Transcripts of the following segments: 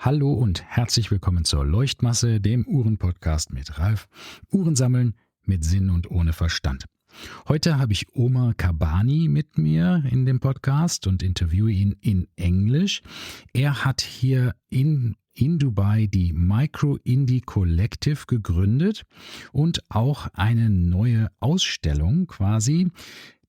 Hallo und herzlich willkommen zur Leuchtmasse, dem Uhrenpodcast mit Ralf. Uhren sammeln mit Sinn und ohne Verstand. Heute habe ich Omar Kabani mit mir in dem Podcast und interviewe ihn in Englisch. Er hat hier in Dubai die Kollektiv gegründet und auch eine neue Ausstellung quasi,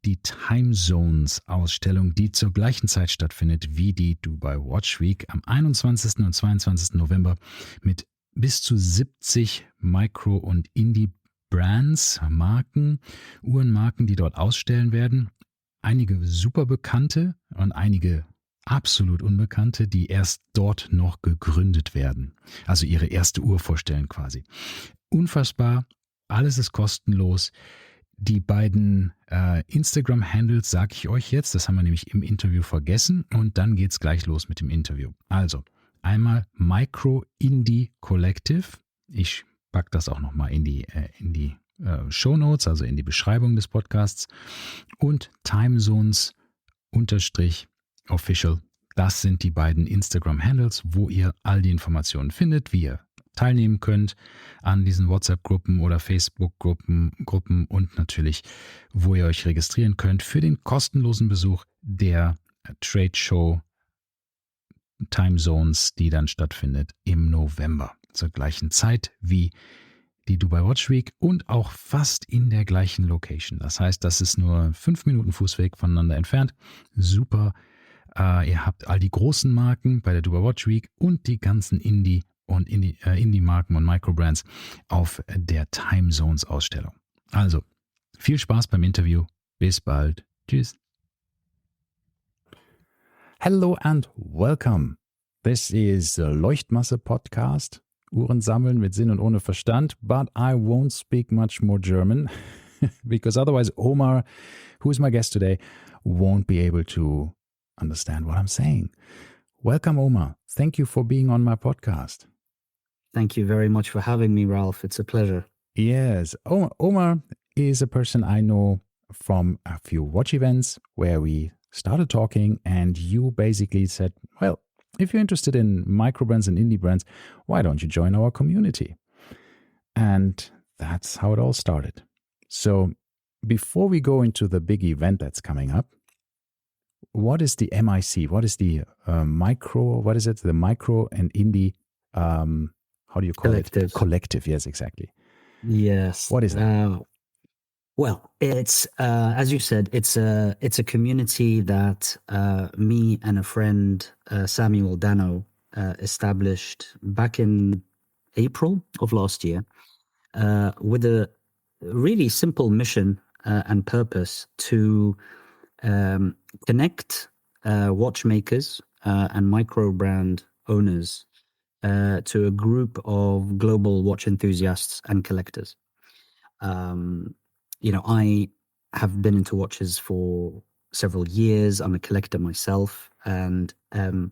die Timezones-Ausstellung, die zur gleichen Zeit stattfindet wie die Dubai Watch Week am 21. und 22. November mit bis zu 70 Micro- und Indie-Brands, Marken, Uhrenmarken, die dort ausstellen werden. Einige super bekannte und einige absolut unbekannte, die erst dort noch gegründet werden. Also ihre erste Uhr vorstellen quasi. Unfassbar, alles ist kostenlos. Die beiden Instagram-Handles sage ich euch jetzt, das haben wir nämlich im Interview vergessen und dann geht's gleich los mit dem Interview. Also einmal Indie Kollektiv, ich packe das auch nochmal in die Shownotes, also in die Beschreibung des Podcasts, und Timezones-Official, das sind die beiden Instagram-Handles, wo ihr all die Informationen findet, wie ihr teilnehmen könnt an diesen WhatsApp-Gruppen oder Facebook-Gruppen und natürlich, wo ihr euch registrieren könnt für den kostenlosen Besuch der Trade Show Timezones, die dann stattfindet im November zur gleichen Zeit wie die Dubai Watch Week und auch fast in der gleichen Location. Das heißt, das ist nur 5 Minuten Fußweg voneinander entfernt. Super. Ihr habt all die großen Marken bei der Dubai Watch Week und die ganzen Indie Marken und Microbrands auf der Timezones-Ausstellung. Also, viel Spaß beim Interview. Bis bald. Tschüss. Hello and welcome. This is a Leuchtmasse podcast. Uhren sammeln mit Sinn und ohne Verstand. But I won't speak much more German because otherwise Omar, who is my guest today, won't be able to understand what I'm saying. Welcome, Omar. Thank you for being on my podcast. Thank you very much for having me, Ralph. It's a pleasure. Yes. Omar is a person I know from a few watch events where we started talking and you basically said, well, if you're interested in microbrands and indie brands, why don't you join our community? And that's how it all started. So before we go into the big event that's coming up, what is the MIC? What is the The micro and indie, how do you call Kollektiv. it? Kollektiv, yes, exactly. Yes. What is it? Well, it's as you said, it's a community that me and a friend, Samuel Dano, established back in April of last year, with a really simple mission and purpose to connect watchmakers and micro brand owners to a group of global watch enthusiasts and collectors. I have been into watches for several years. I'm a collector myself. And as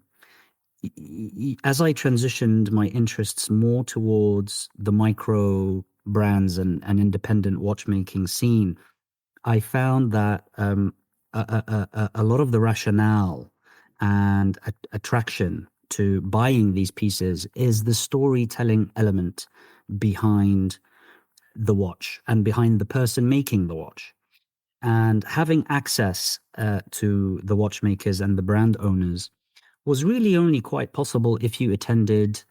I transitioned my interests more towards the micro brands and independent watchmaking scene, I found that a lot of the rationale and attraction to buying these pieces is the storytelling element behind the watch and behind the person making the watch. And having access to the watchmakers and the brand owners was really only quite possible if you attended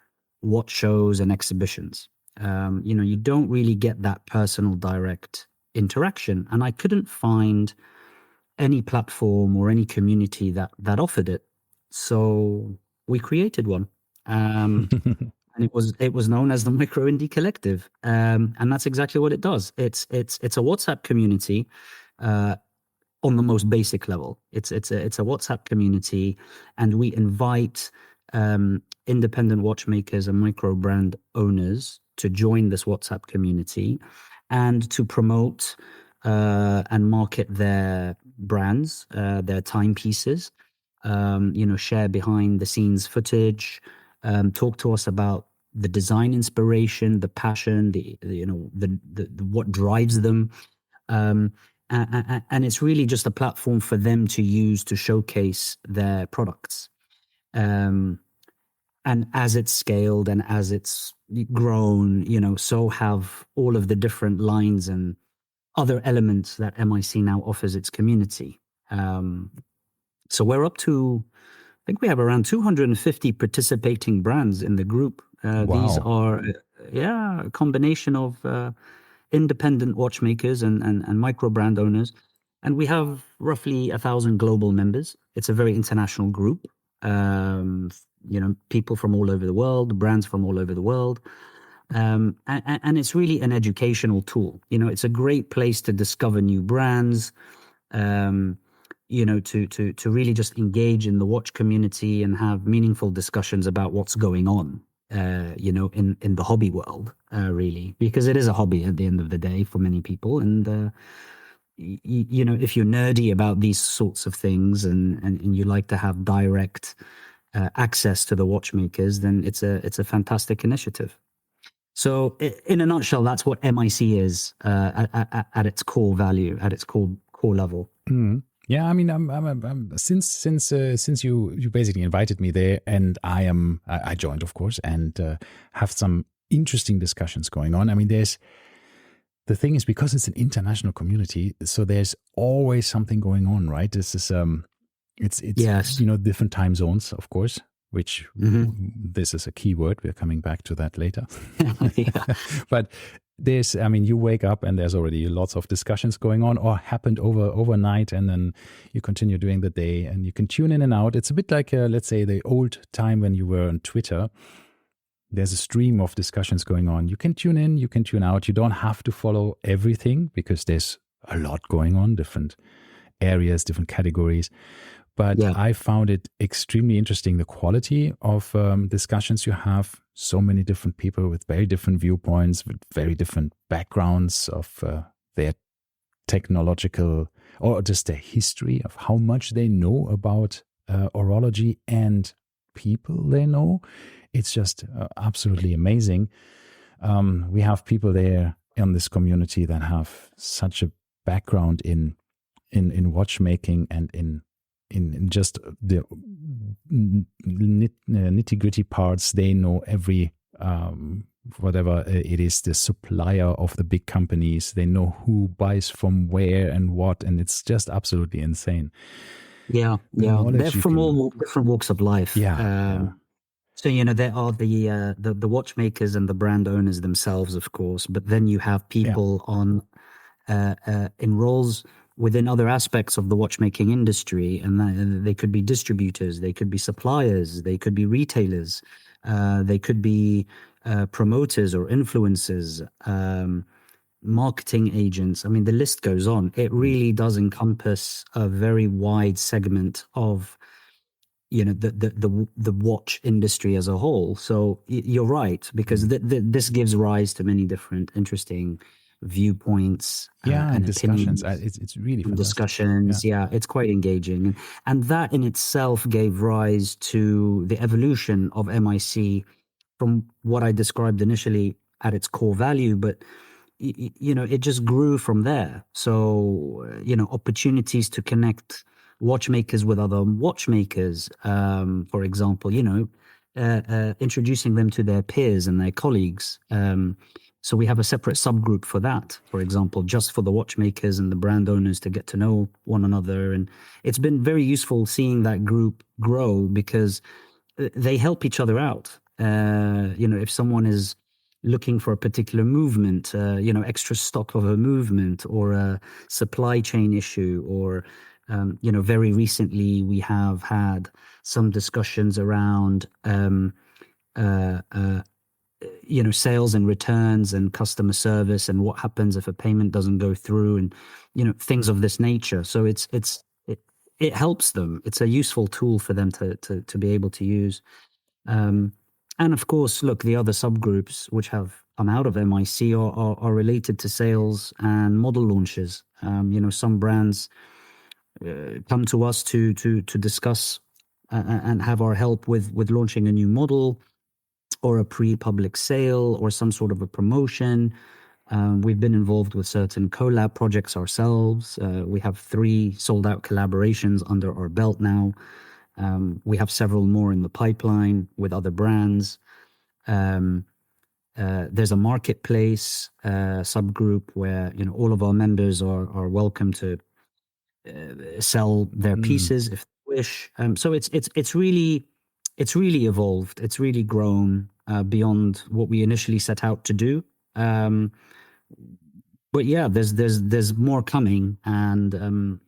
watch shows and exhibitions. You don't really get that personal direct interaction. And I couldn't find any platform or any community that offered it. So we created one. And it was known as the Micro Indie Kollektiv, and that's exactly what it does. It's a WhatsApp community on the most basic level. It's a WhatsApp community, and we invite independent watchmakers and micro brand owners to join this WhatsApp community and to promote and market their brands, their timepieces. Share behind the scenes footage. Talk to us about the design inspiration, the passion, the what drives them, and it's really just a platform for them to use to showcase their products. And as it's scaled and as it's grown, so have all of the different lines and other elements that MIC now offers its community. So we're up to, I think we have around 250 participating brands in the group. These Wow. are, a combination of independent watchmakers and micro brand owners. And we have roughly 1,000 global members. It's a very international group. People from all over the world, brands from all over the world. And it's really an educational tool. It's a great place to discover new brands, to really just engage in the watch community and have meaningful discussions about what's going on, in the hobby world, really, because it is a hobby at the end of the day for many people. And, if you're nerdy about these sorts of things and you like to have direct access to the watchmakers, then it's a fantastic initiative. So, in a nutshell, that's what MIC is at its core value, at its core level. Mm. Yeah, I mean, since you basically invited me there, and I joined, of course, and have some interesting discussions going on. I mean, the thing is, because it's an international community, so there's always something going on, right? This is it's Yes. different time zones, of course, which this is a key word. We're coming back to that later. Yeah. But you wake up and there's already lots of discussions going on or happened overnight, and then you continue during the day and you can tune in and out. It's a bit like, let's say, the old time when you were on Twitter. There's a stream of discussions going on. You can tune in, you can tune out. You don't have to follow everything because there's a lot going on, different areas, different categories. But Yeah. I found it extremely interesting, the quality of discussions you have. So many different people with very different viewpoints, with very different backgrounds of their technological or just their history of how much they know about horology and people they know. It's just absolutely amazing. We have people there in this community that have such a background in watchmaking and in just the nitty-gritty parts. They know every whatever it is, the supplier of the big companies. They know who buys from where and what, and it's just absolutely insane. Yeah. They're from all different walks of life. Yeah. So, there are the watchmakers and the brand owners themselves, of course, but then you have people on in roles within other aspects of the watchmaking industry, and they could be distributors, they could be suppliers, they could be retailers, they could be promoters or influencers, marketing agents. I mean, the list goes on. It really does encompass a very wide segment of the watch industry as a whole. So you're right, because this gives rise to many different interesting viewpoints and discussions. opinions. It's really And fantastic. discussions. Yeah, it's quite engaging, and that in itself gave rise to the evolution of MIC from what I described initially at its core value, but it just grew from there. So opportunities to connect watchmakers with other watchmakers, for example, introducing them to their peers and their colleagues. So we have a separate subgroup for that, for example, just for the watchmakers and the brand owners to get to know one another. And it's been very useful seeing that group grow because they help each other out. If someone is looking for a particular movement, extra stock of a movement or a supply chain issue, or very recently we have had some discussions around sales and returns and customer service and what happens if a payment doesn't go through, and things of this nature. So it helps them. It's a useful tool for them to be able to use. And of course, look, the other subgroups which have come out of MIC are related to sales and model launches. Some brands come to us to discuss and have our help with launching a new model or a pre-public sale or some sort of a promotion. We've been involved with certain collab projects ourselves. We have 3 sold-out collaborations under our belt now. We have several more in the pipeline with other brands. There's a marketplace subgroup where all of our members are welcome to sell their pieces if they wish. So it's really evolved. It's really grown beyond what we initially set out to do. But yeah, there's more coming, and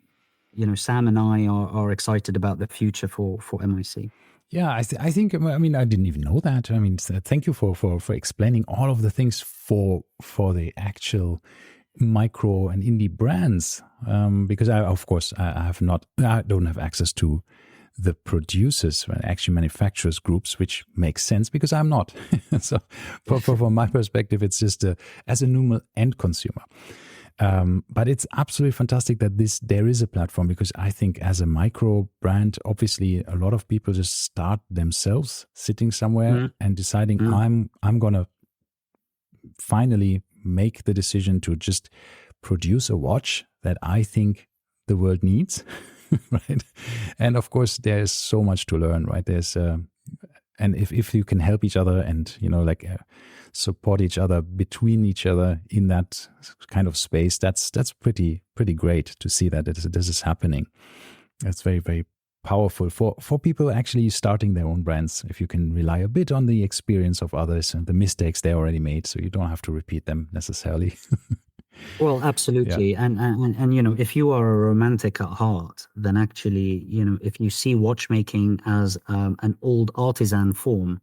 Sam and I are excited about the future for MIC. Yeah, I think. I mean, I didn't even know that. I mean, thank you for explaining all of the things for the actual micro and indie brands. Because I don't have access to the producers, actually manufacturers groups, which makes sense because I'm not. So, from my perspective, it's just as a normal end consumer. But it's absolutely fantastic that there is a platform, because I think as a micro brand, obviously a lot of people just start themselves sitting somewhere and deciding I'm gonna finally make the decision to just produce a watch that I think the world needs, right? And of course, there's so much to learn, right? There's and if you can help each other and support each other between each other in that kind of space, that's pretty great to see that this is happening. It's very, very powerful for people actually starting their own brands, if you can rely a bit on the experience of others and the mistakes they already made, so you don't have to repeat them necessarily. Well, absolutely. Yeah. And if you are a romantic at heart, then actually, if you see watchmaking as an old artisan form,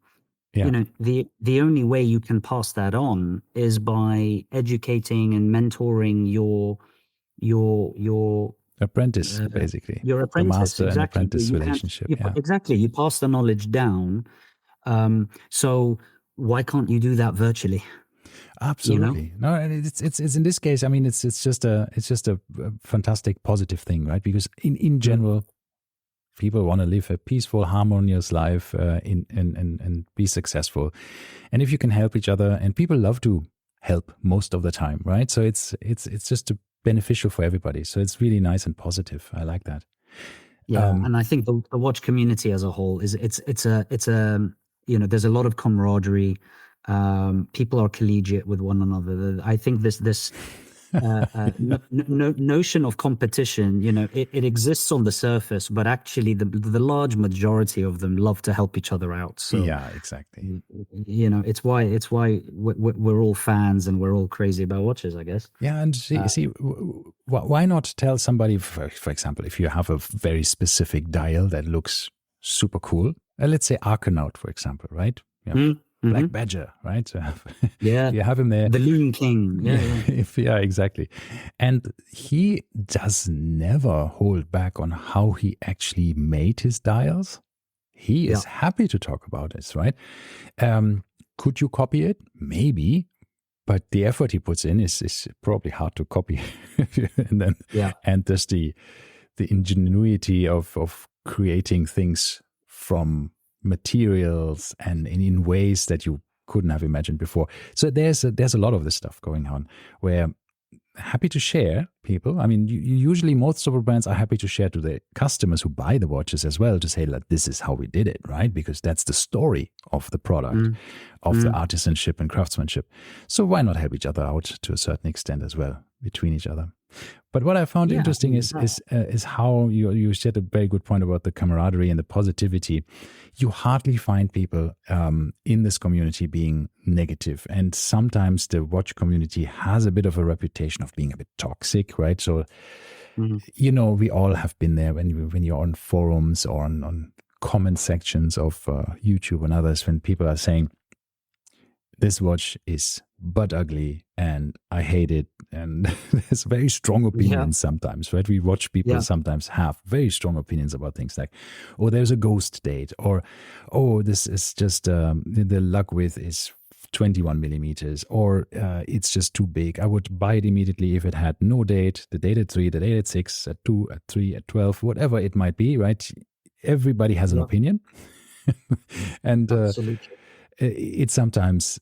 the only way you can pass that on is by educating and mentoring your apprentice, basically. Your apprentice, the master exactly. and apprentice relationship. Exactly. You pass the knowledge down. So why can't you do that virtually? Absolutely. No, it's in this case, I mean, it's just a fantastic positive thing, right? Because in general, people want to live a peaceful, harmonious life and be successful. And if you can help each other, and people love to help most of the time, right? So it's just beneficial for everybody. So it's really nice and positive. I like that. Yeah, and I think the watch community as a whole is it's a there's a lot of camaraderie. People are collegiate with one another. I think this notion of competition, it exists on the surface, but actually the large majority of them love to help each other out. So yeah, exactly. It's why we're all fans and we're all crazy about watches, I guess. Yeah, and see, why not tell somebody, for example, if you have a very specific dial that looks super cool, let's say Arcanaut, for example, right? Yeah. Black Badger, right? So you have him there. The Loon King. Yeah, exactly. And he does never hold back on how he actually made his dials. He is happy to talk about this, right? Could you copy it? Maybe. But the effort he puts in is probably hard to copy. And there's the ingenuity of creating things from materials and in ways that you couldn't have imagined before. So there's a lot of this stuff going on where happy to share people. I mean, usually most of our brands are happy to share to the customers who buy the watches as well, to say like, this is how we did it, right? Because that's the story of the product, of the artisanship and craftsmanship. So why not help each other out to a certain extent as well between each other? But what I found interesting is how you said a very good point about the camaraderie and the positivity. You hardly find people in this community being negative. And sometimes the watch community has a bit of a reputation of being a bit toxic, right? So, we all have been there when you're on forums or on comment sections of YouTube and others, when people are saying, this watch is but ugly and I hate it. And there's very strong opinions sometimes, right? We watch people sometimes have very strong opinions about things like, oh, there's a ghost date, or, oh, this is just, the lug width is 21 millimeters, or it's just too big. I would buy it immediately if it had no date, the date at 3, the date at 6, at 2, at 3, at 12, whatever it might be, right? Everybody has an opinion. And it's sometimes...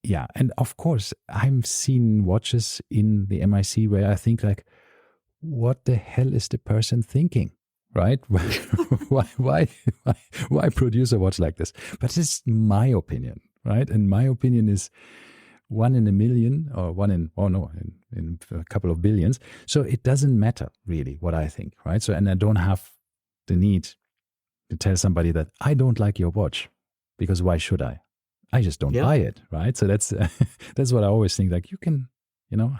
Yeah, and of course, I've seen watches in the MIC where I think like, what the hell is the person thinking, right? Why produce a watch like this? But it's my opinion, right? And my opinion is 1 in a million, or in a couple of billions. So it doesn't matter really what I think, right? So, and I don't have the need to tell somebody that I don't like your watch, because why should I? I just don't buy it, right? So that's that's what I always think. Like, you can,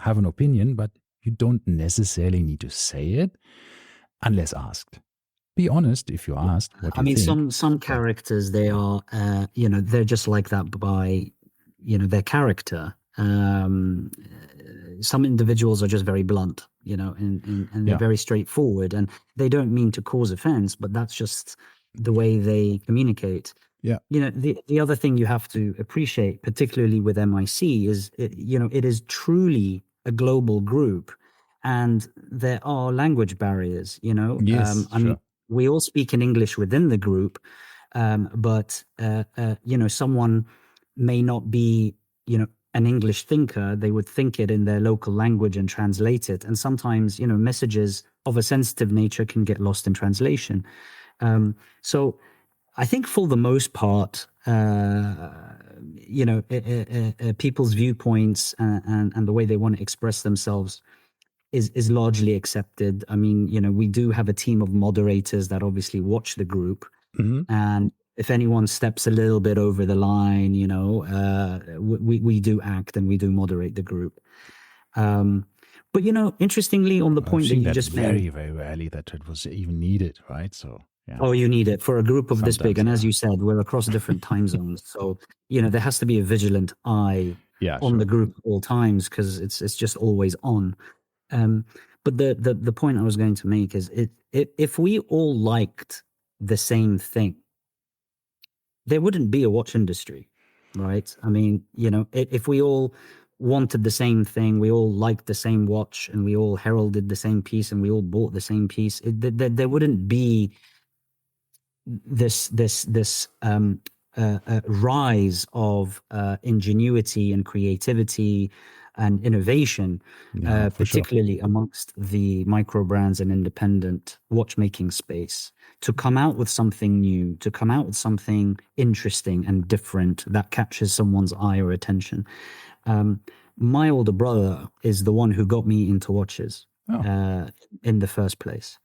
have an opinion, but you don't necessarily need to say it unless asked. Be honest if you're asked what you think. Some characters, they are, they're just like that by, their character. Some individuals are just very blunt, and they're very straightforward, and they don't mean to cause offense, but that's just the way they communicate. Yeah. The other thing you have to appreciate, particularly with MIC, is, it is truly a global group, and there are language barriers, Yes, I mean, we all speak in English within the group, but, someone may not be, an English thinker. They would think it in their local language and translate it. And sometimes, messages of a sensitive nature can get lost in translation. So I think for the most part, people's viewpoints and the way they want to express themselves is largely accepted. I mean, we do have a team of moderators that obviously watch the group. Mm-hmm. And if anyone steps a little bit over the line, we do act and we do moderate the group. But, interestingly, on the point that you just made. Very, very rarely that it was even needed, right? So, yeah. Oh, you need it for a group of this big. And as you said, we're across different time zones. So, there has to be a vigilant eye on the group at all times, because it's just always on. But the point I was going to make is, if we all liked the same thing, there wouldn't be a watch industry, right? I mean, if we all wanted the same thing, we all liked the same watch, and we all heralded the same piece, and we all bought the same piece, there wouldn't be this rise of ingenuity and creativity and innovation, particularly amongst the microbrands and independent watchmaking space, to come out with something new, to come out with something interesting and different that catches someone's eye or attention. My older brother is the one who got me into watches in the first place.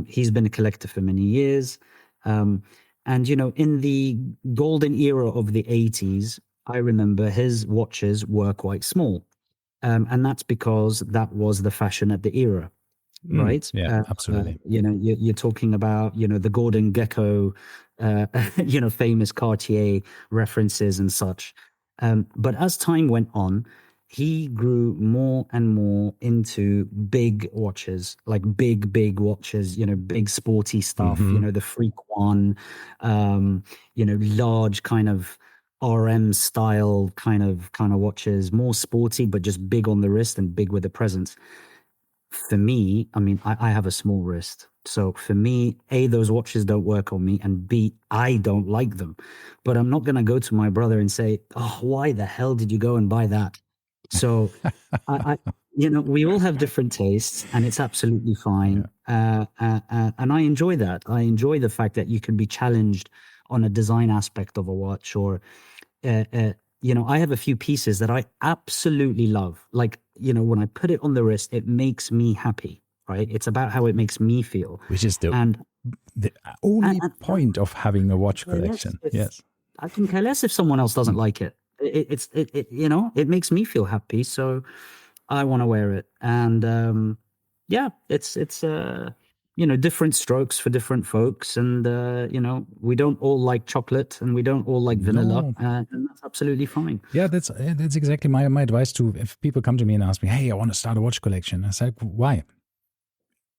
He's been a collector for many years. And, in the golden era of the 80s, I remember his watches were quite small. And that's because that was the fashion at the era, right? Yeah, absolutely. You're talking about, the Gordon Gekko, famous Cartier references and such. But as time went on, he grew more and more into big watches, like big watches, big sporty stuff, the Freak One, large kind of RM style kind of watches, more sporty, but just big on the wrist and big with a presence. For me, I mean, I have a small wrist. So for me, A, those watches don't work on me, and B, I don't like them. But I'm not going to go to my brother and say, oh, why the hell did you go and buy that? So, we all have different tastes, and it's absolutely fine. Yeah. And I enjoy that. I enjoy the fact that you can be challenged on a design aspect of a watch, or, I have a few pieces that I absolutely love. Like, when I put it on the wrist, it makes me happy, right? It's about how it makes me feel. Which is the only point of having a watch collection. Yes. I can care less if someone else doesn't like it. It makes me feel happy, so I want to wear it. And it's different strokes for different folks, and we don't all like chocolate, and we don't all like vanilla, and that's absolutely fine. Yeah, that's exactly my advice to, if people come to me and ask me, hey, I want to start a watch collection. I say, why?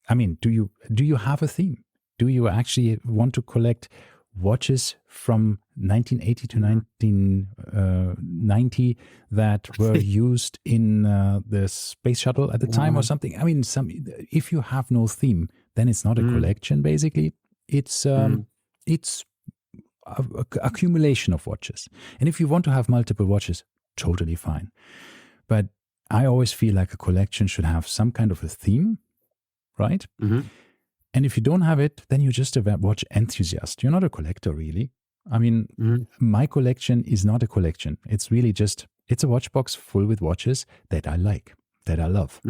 I mean, do you have a theme? Do you actually want to collect watches from 1980 to 1990 that were used in the space shuttle at the time or something? I mean, if you have no theme, then it's not a collection. Basically, it's accumulation of watches. And if you want to have multiple watches, totally fine. But I always feel like a collection should have some kind of a theme, right? Mm-hmm. And if you don't have it, then you're just a watch enthusiast. You're not a collector, really. I mean, my collection is not a collection. It's really just, it's a watch box full with watches that I like, that I love.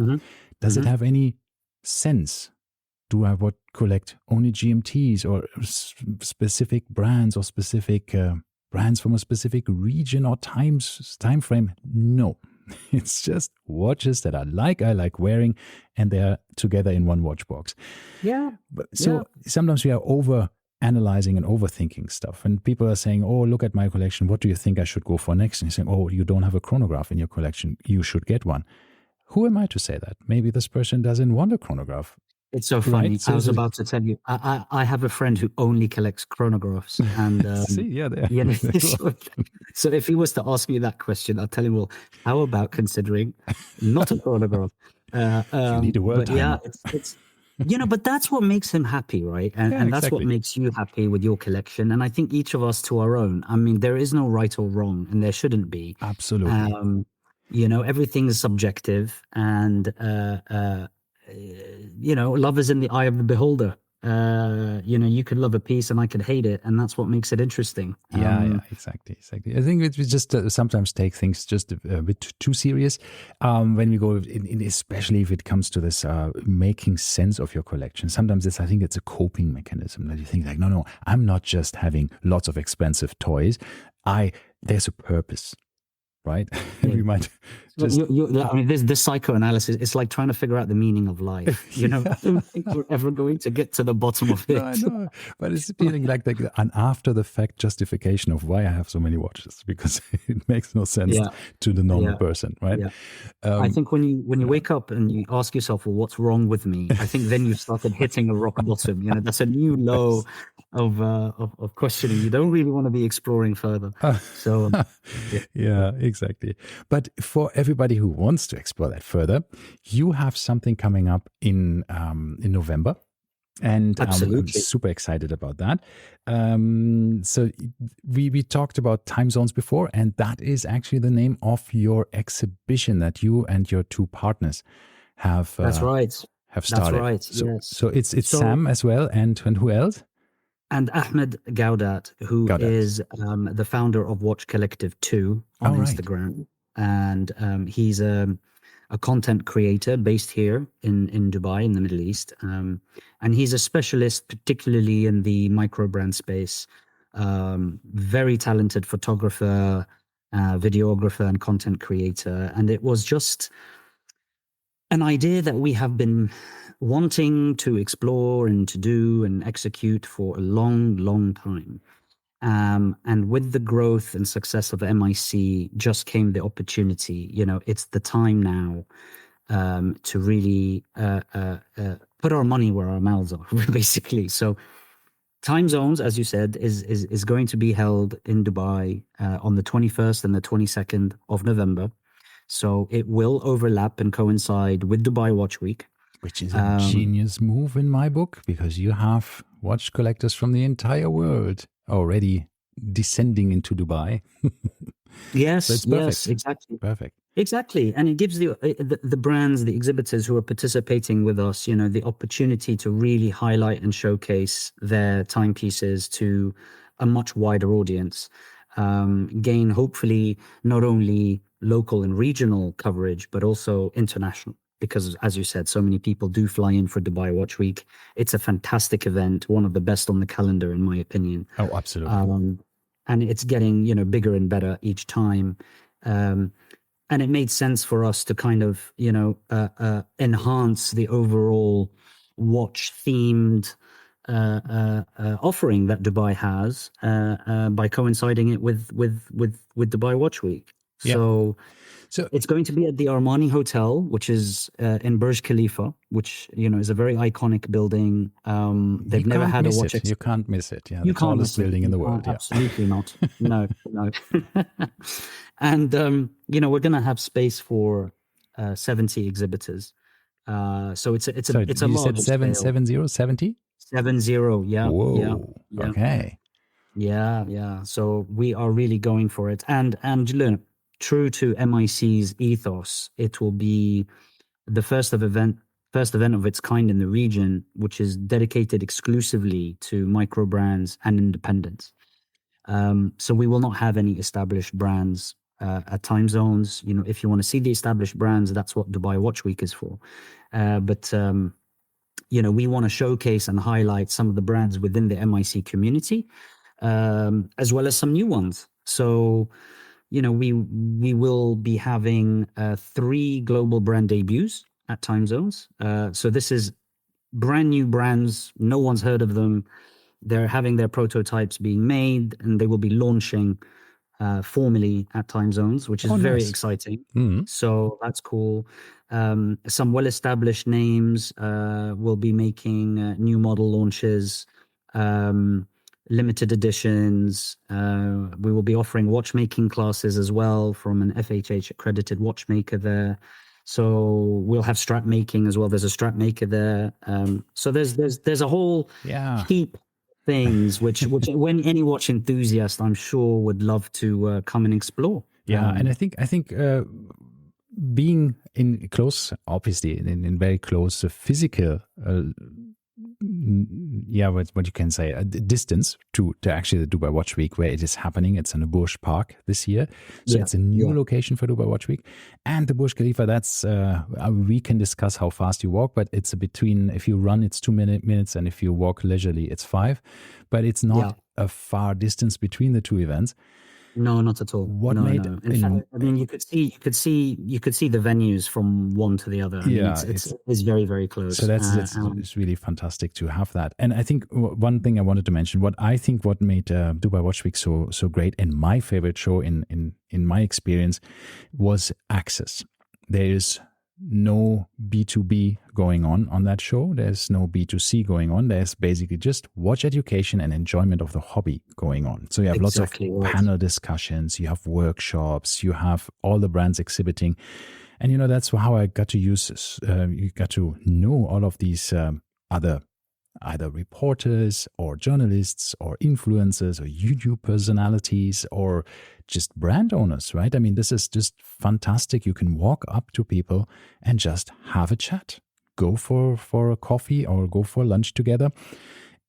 Does it have any sense? Do I collect only GMTs or specific brands or specific brands from a specific region or time frame? No. It's just watches that I like wearing, and they're together in one watch box. Yeah. Sometimes we are over analyzing and overthinking stuff, and people are saying, "Oh, look at my collection. What do you think I should go for next?" And you're saying, "Oh, you don't have a chronograph in your collection. You should get one." Who am I to say that? Maybe this person doesn't want a chronograph. It's so funny. Right? So I was about to tell you, I have a friend who only collects chronographs. And so if he was to ask me that question, I'll tell him, well, how about considering not a chronograph? You need a world timer. Yeah, it's but that's what makes him happy, right? And that's what makes you happy with your collection. And I think each of us to our own. I mean, there is no right or wrong, and there shouldn't be. Absolutely. Everything is subjective, and love is in the eye of the beholder. You could love a piece and I could hate it, and that's what makes it interesting. Exactly. I think we just sometimes take things just a bit too serious when we go in, especially if it comes to this making sense of your collection. Sometimes I think it's a coping mechanism that you think like, no, I'm not just having lots of expensive toys. There's a purpose. Right? We might just... this psychoanalysis, it's like trying to figure out the meaning of life. I don't think we're ever going to get to the bottom of it. No, I know. But it's feeling like an after-the-fact justification of why I have so many watches, because it makes no sense to the normal person, right? Yeah. I think when you wake up and you ask yourself, well, what's wrong with me? I think then you started hitting a rock bottom. That's a new low of questioning. You don't really want to be exploring further. So exactly. But for everybody who wants to explore that further, you have something coming up in November. And I'm super excited about that. So we talked about time zones before, and that is actually the name of your exhibition that you and your two partners have. That's right. Have started. That's right. So, yes. So it's Sam as well, and who else? And Ahmed Gaudat, who is the founder of Watch Kollektiv 2 on Instagram. And he's a content creator based here in Dubai, in the Middle East. And he's a specialist, particularly in the microbrand space. Very talented photographer, videographer, and content creator. And it was just an idea that we have been wanting to explore and to do and execute for a long, long time. And with the growth and success of MIC just came the opportunity. It's the time now to really put our money where our mouths are, basically. So Time Zones, as you said, is going to be held in Dubai on the 21st and the 22nd of November. So it will overlap and coincide with Dubai Watch Week. Which is a genius move in my book, because you have watch collectors from the entire world already descending into Dubai. Yes, so yes, exactly. Perfect. Exactly. And it gives the brands, the exhibitors who are participating with us, the opportunity to really highlight and showcase their timepieces to a much wider audience. Gain, hopefully, not only local and regional coverage, but also international. Because, as you said, so many people do fly in for Dubai Watch Week. It's a fantastic event, one of the best on the calendar, in my opinion. Oh, absolutely. And it's getting, bigger and better each time. And it made sense for us to kind of, enhance the overall watch-themed offering that Dubai has by coinciding it with Dubai Watch Week. Yeah. So it's going to be at the Armani Hotel, which is in Burj Khalifa, which is a very iconic building. They've never had a watch. You can't miss it. Yeah, the tallest building in the world. Yeah. Absolutely not. No. And we're going to have space for 70 exhibitors. So it's a you large said 70. 70. Yeah. Whoa. Yeah. Okay. Yeah. So we are really going for it, and true to MIC's ethos, it will be the first first event of its kind in the region, which is dedicated exclusively to microbrands and independents. So we will not have any established brands at Time Zones. If you want to see the established brands, that's what Dubai Watch Week is for. But we want to showcase and highlight some of the brands within the MIC community, as well as some new ones. So, we will be having 3 global brand debuts at Time Zones. So this is brand new brands. No one's heard of them. They're having their prototypes being made, and they will be launching formally at Time Zones, which is very exciting. Mm-hmm. So that's cool. Some well-established names will be making new model launches, limited editions. We will be offering watchmaking classes as well from an FHH accredited watchmaker there. So we'll have strap making as well. There's a strap maker there. So there's a whole heap things which when any watch enthusiast, I'm sure, would love to come and explore. And I think being in close, obviously in very close physical what you can say, a distance to actually the Dubai Watch Week where it is happening. It's in the Burj Park this year. So it's a new location for Dubai Watch Week. And the Burj Khalifa, that's, we can discuss how fast you walk, but it's between, if you run, it's 2 minutes, and if you walk leisurely, it's 5. But it's not a far distance between the two events. No, not at all. What made? No. In fact, I mean, you could see the venues from one to the other. I mean, it's very, very close. So it's really fantastic to have that. And I think one thing I wanted to mention, what made Dubai Watch Week so great, and my favorite show in my experience, was access. There is no B2B going on that show. There's no B2C going on. There's basically just watch education and enjoyment of the hobby going on. So you have lots of panel discussions, you have workshops, you have all the brands exhibiting. And, that's how I got to you got to know all of these other either reporters or journalists or influencers or YouTube personalities or just brand owners, right? I mean, this is just fantastic. You can walk up to people and just have a chat, go for a coffee or go for lunch together.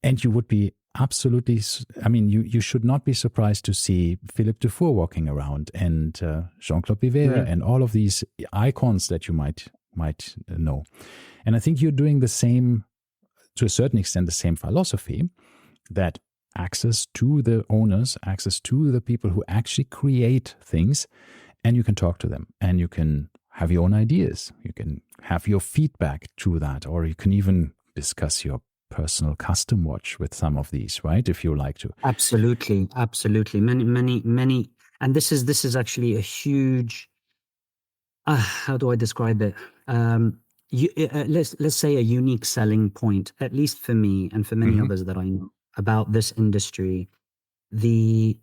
And you would be absolutely, I mean, you should not be surprised to see Philippe Dufour walking around and Jean-Claude Pivert and all of these icons that you might know. And I think you're doing the same, to a certain extent, the same philosophy, that access to the owners, access to the people who actually create things, and you can talk to them and you can have your own ideas. You can have your feedback to that, or you can even discuss your personal custom watch with some of these, right? If you like to. Absolutely. Many. And this is actually a huge, how do I describe it? Let's say a unique selling point, at least for me and for many others that I know about this industry, the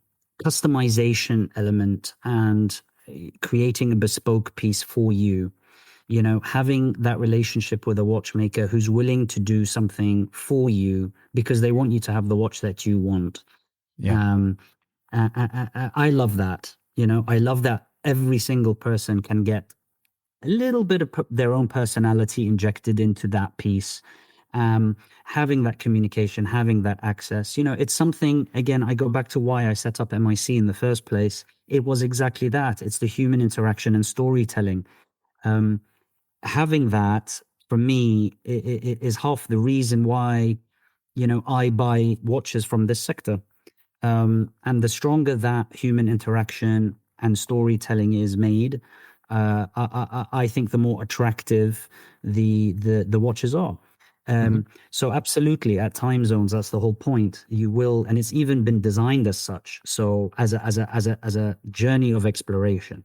customization element and creating a bespoke piece for you, having that relationship with a watchmaker who's willing to do something for you because they want you to have the watch that you want. I love that. I love that every single person can get a little bit of their own personality injected into that piece. Having that communication, having that access, it's something, again, I go back to why I set up MIC in the first place. It was exactly that. It's the human interaction and storytelling. Having that, for me, it is half the reason why, I buy watches from this sector. And the stronger that human interaction and storytelling is made, I think the more attractive the watches are. So absolutely, at Time Zones, that's the whole point. You will, and it's even been designed as such. So as a journey of exploration,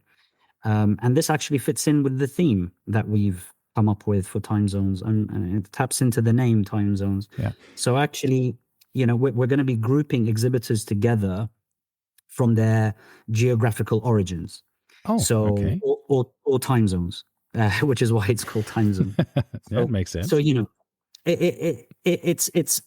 and this actually fits in with the theme that we've come up with for Time Zones, and it taps into the name Time Zones. Yeah. So actually, we're going to be grouping exhibitors together from their geographical origins. Oh, so okay. or time zones, which is why it's called Time Zone. That makes sense. So it's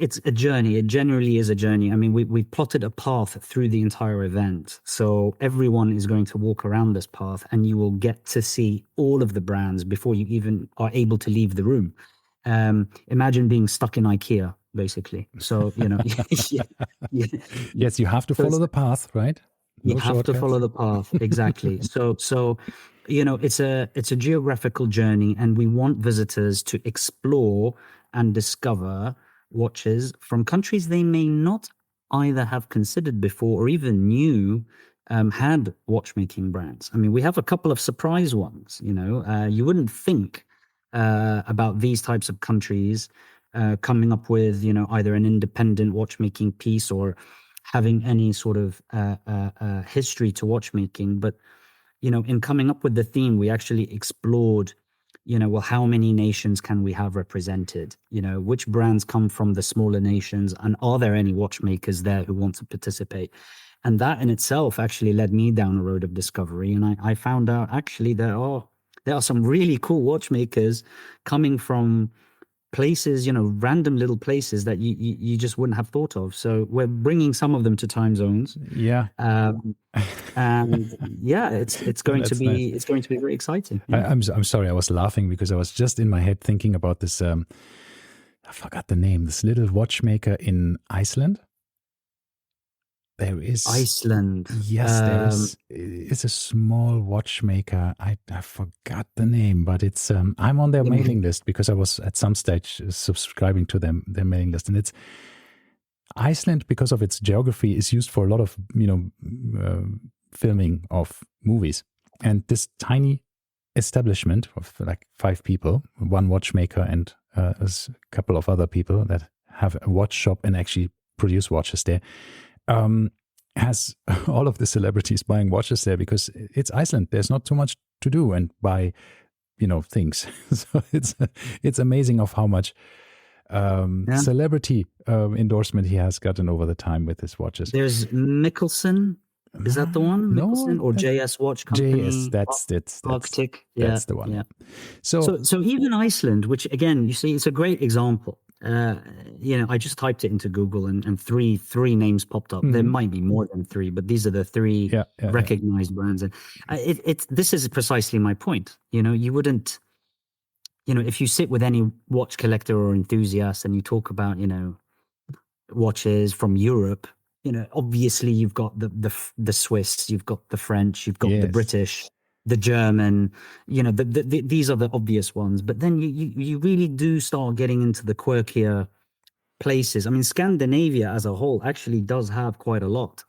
it's a journey. It generally is a journey. I mean, we plotted a path through the entire event. So everyone is going to walk around this path and you will get to see all of the brands before you even are able to leave the room. Imagine being stuck in IKEA, basically. So, yeah, yeah. Yes, you have to So follow the path, right? you No have to shortcuts. follow the path. Exactly. So, it's a geographical journey, and we want visitors to explore and discover watches from countries they may not either have considered before or even knew had watchmaking brands. I mean, we have a couple of surprise ones. You wouldn't think about these types of countries coming up with, either an independent watchmaking piece or having any sort of history to watchmaking. But, in coming up with the theme, we actually explored, well, how many nations can we have represented? Which brands come from the smaller nations, and are there any watchmakers there who want to participate? And that in itself actually led me down a road of discovery. And I found out actually there are some really cool watchmakers coming from places, random little places that you just wouldn't have thought of. So we're bringing some of them to time zones. Yeah. And yeah, it's going to That's be nice. it's going to be very exciting. Yeah. I'm sorry, I was laughing because I was just in my head thinking about this. I forgot the name. This little watchmaker in Iceland. There is Iceland. Yes, there is a small watchmaker. I forgot the name, but it's I'm on their mailing list because I was at some stage subscribing to their mailing list, and it's Iceland, because of its geography, is used for a lot of filming of movies. And this tiny establishment of like 5 people, one watchmaker and a couple of other people that have a watch shop and actually produce watches there, has all of the celebrities buying watches there because it's Iceland. There's not too much to do and buy, things. So it's amazing of how much celebrity endorsement he has gotten over the time with his watches. There's Mickelson. Is that the one? No, Mickelson or JS Watch Company? JS, that's Arctic. Yeah, that's the one. Yeah. So even Iceland, which again, you see, it's a great example. I just typed it into Google and three names popped up. There might be more than 3, but these are the 3 recognized brands. And this is precisely my point. You wouldn't, if you sit with any watch collector or enthusiast and you talk about, watches from Europe, obviously you've got the Swiss, you've got the French, you've got the British, the German, these are the obvious ones. But then you really do start getting into the quirkier places. I mean, Scandinavia as a whole actually does have quite a lot.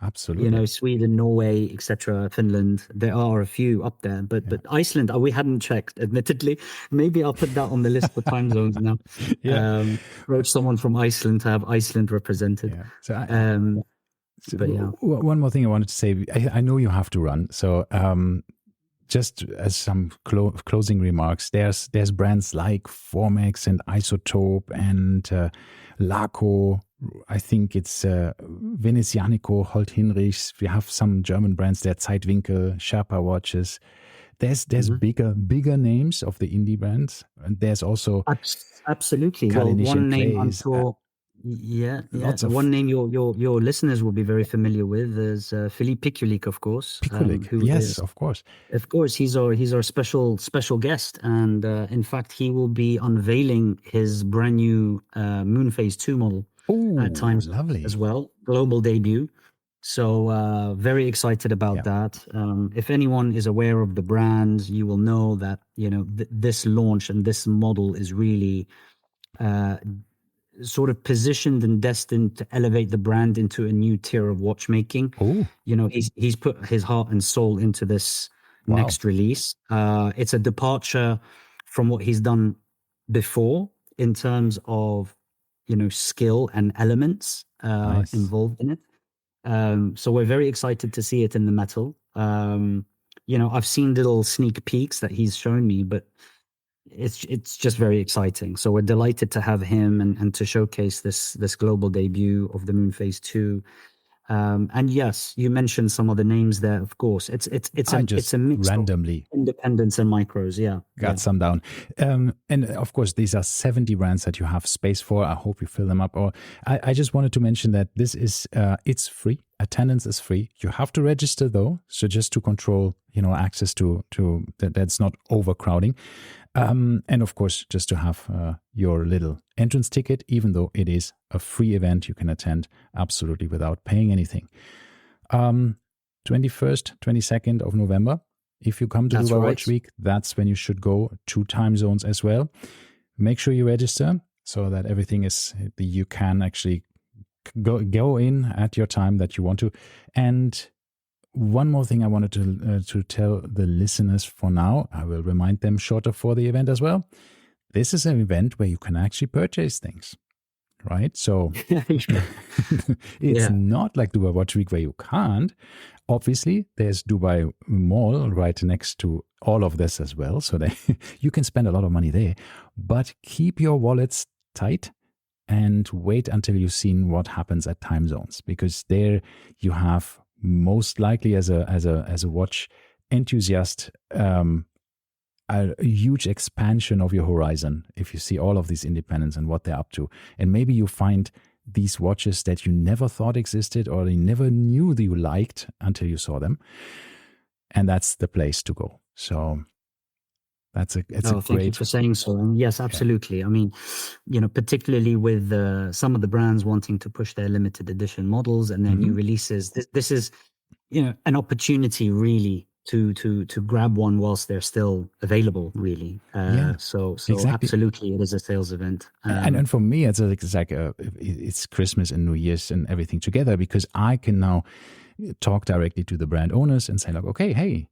Absolutely. Sweden, Norway, etc., Finland. There are a few up there, but Iceland, we hadn't checked, admittedly. Maybe I'll put that on the list for time zones now. Approach someone from Iceland to have Iceland represented. Yeah. One more thing I wanted to say. I know you have to run, so just as some closing remarks, there's brands like Formex and Isotope and Laco. I think it's Venezianico, Holt Hinrichs. We have some German brands there, Zeitwinkel, Sherpa watches. There's bigger names of the indie brands, and there's also absolutely. Kalinic One and name I'm Clays, sure. One name your listeners will be very familiar with is Philippe Pikulik, of course. Yes, of course. Of course, he's our special guest, and in fact, he will be unveiling his brand new Moonphase 2 model at times as well, global debut. So very excited about that. If anyone is aware of the brand, you will know that this launch and this model is really sort of positioned and destined to elevate the brand into a new tier of watchmaking. He's put his heart and soul into this next release. It's a departure from what he's done before in terms of skill and elements involved in it. So we're very excited to see it in the metal. I've seen little sneak peeks that he's shown me, but it's just very exciting. So we're delighted to have him and to showcase this global debut of the Moonphase 2. And yes, you mentioned some other names there. Of course, it's a mix randomly of independents and micros. Yeah, got some down. And of course, these are 70 brands that you have space for. I hope you fill them up. Or I just wanted to mention that this is it's free. Attendance is free. You have to register though, so just to control access to that's not overcrowding. And of course, just to have your little entrance ticket, even though it is a free event, you can attend absolutely without paying anything. 21st, 22nd of November, if you come to Dubai Watch Week, that's when you should go to Time Zones as well. Make sure you register so that everything you can actually go in at your time that you want to. And one more thing I wanted to tell the listeners for now, I will remind them shorter for the event as well. This is an event where you can actually purchase things, right? So it's not like Dubai Watch Week where you can't. Obviously, there's Dubai Mall right next to all of this as well. So you can spend a lot of money there, but keep your wallets tight and wait until you've seen what happens at Time Zones, because there you have most likely as a watch enthusiast, a huge expansion of your horizon if you see all of these independents and what they're up to. And maybe you find these watches that you never thought existed or you never knew that you liked until you saw them. And that's the place to go. So it's a thank great... you for saying so. And yes, absolutely. I mean, particularly with some of the brands wanting to push their limited edition models and their new releases, this is, an opportunity really to grab one whilst they're still available, really. So exactly. Absolutely, it is a sales event. And for me, it's Christmas and New Year's and everything together, because I can now talk directly to the brand owners and say like, okay, hey,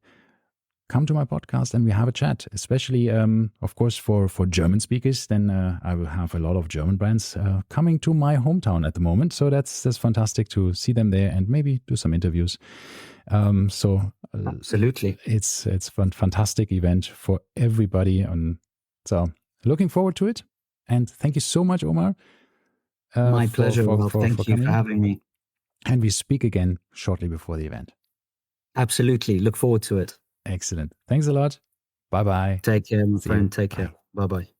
come to my podcast and we have a chat, especially, of course, for German speakers. Then I will have a lot of German brands coming to my hometown at the moment. So that's fantastic to see them there and maybe do some interviews. Absolutely. It's a fantastic event for everybody. And so looking forward to it. And thank you so much, Omar. My pleasure. Thank you for having me. And we speak again shortly before the event. Absolutely. Look forward to it. Excellent. Thanks a lot. Bye-bye. Take care, my friend. Take care. Bye-bye.